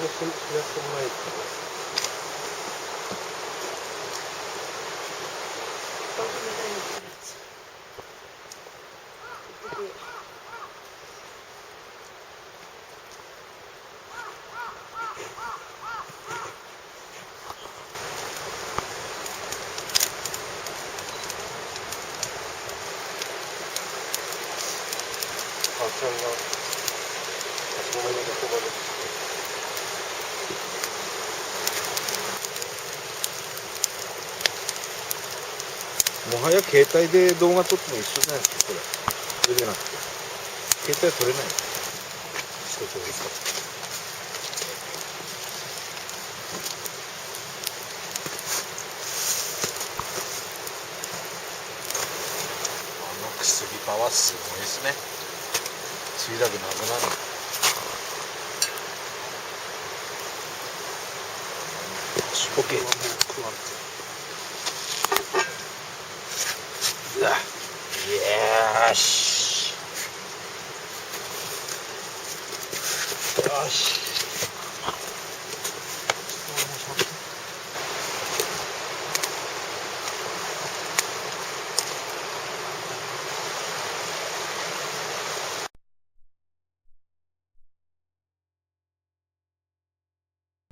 してもらえるかな。母ちゃんがごめんね、ここまで。もはや携帯で動画撮っても一緒じゃないですか、これ。それじゃなくて。携帯撮れない。一つですか。薬パワーすごいですね。ついだくなくなる。オッケー。よし。よし。